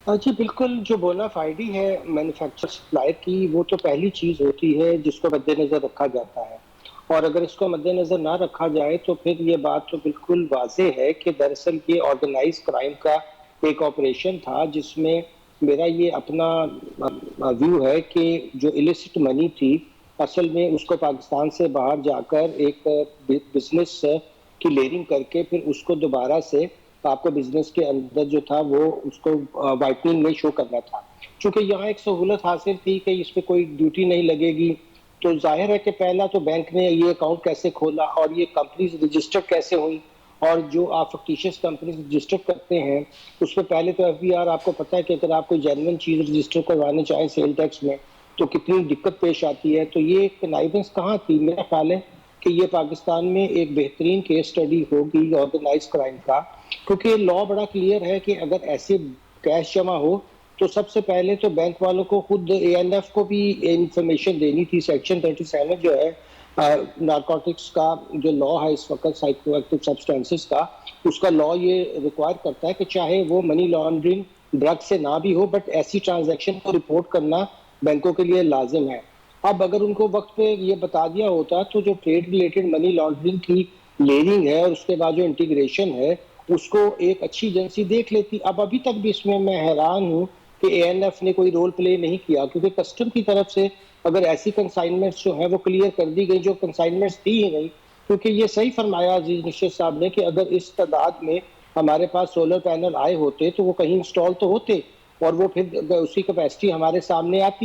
जी बिल्कुल, जो बोनाफाइडी है मैन्युफैक्चरर सप्लायर की, वो तो पहली चीज़ होती है जिसको मद्देनज़र रखा जाता है। और अगर इसको मद्देनज़र ना रखा जाए तो फिर ये बात तो बिल्कुल वाज़ेह है कि दरअसल ये ऑर्गेनाइज़्ड क्राइम का एक ऑपरेशन था जिसमें मेरा ये अपना व्यू है कि जो इलिसिट मनी थी, असल में उसको पाकिस्तान से बाहर जाकर एक बिज़नेस की लेयरिंग करके फिर उसको दोबारा से आपको बिज़नेस के अंदर जो था वो उसको व्हाइटनिंग में शो करना था। चूँकि यहाँ एक सहूलत हासिल थी कि इस पे कोई ड्यूटी नहीं लगेगी, तो ज़ाहिर है कि पहला तो बैंक ने ये अकाउंट कैसे खोला और ये कंपनीज़ रजिस्टर कैसे हुई और जो आप फ़िक्टिशियस कंपनीज़ रजिस्टर करते हैं, उसमें पहले तो एफबीआर आपको पता है कि अगर आप कोई जेन्युइन चीज़ रजिस्टर करवाना चाहें सेल टैक्स में, तो कितनी दिक्कत पेश आती है। तो ये कनाइवेंस कहाँ थी? मेरा ख़्याल है कि ये पाकिस्तान में एक बेहतरीन केस स्टडी होगी ऑर्गेनाइज़्ड क्राइम का, क्योंकि लॉ बड़ा क्लियर है कि अगर ऐसे कैश जमा हो, तो सबसे पहले तो बैंक वालों को खुद एएनएफ को भी इन्फॉर्मेशन देनी थी। सेक्शन 37 जो है नारकोटिक्स का जो लॉ है इस वक़्त साइकोएक्टिव सब्सटेंसेस का, उसका लॉ ये रिक्वायर करता है कि चाहे वो मनी लॉन्ड्रिंग ड्रग से ना भी हो बट ऐसी ट्रांज़ैक्शन को रिपोर्ट करना बैंकों के लिए लाज़िम है। अब अगर उनको वक़्त पे ये बता दिया होता तो जो ट्रेड रिलेटेड मनी लॉन्ड्रिंग की लेयरिंग है और उसके बाद जो इंटीग्रेशन है, उसको एक अच्छी एजेंसी देख लेती। अब अभी तक भी इसमें मैं हैरान हूँ कि एएनएफ ने कोई रोल प्ले नहीं किया, क्योंकि कस्टम की तरफ से अगर ऐसी कंसाइनमेंट्स जो हैं वो क्लियर कर दी गई, जो कंसाइनमेंट्स दी ही नहीं, क्योंकि ये सही फरमाया अजीज निशीद साहब ने कि अगर इस तादाद में हमारे पास सोलर पैनल आए होते तो वो कहीं इंस्टॉल तो होते और वो फिर उसकी कैपेसिटी हमारे सामने आती।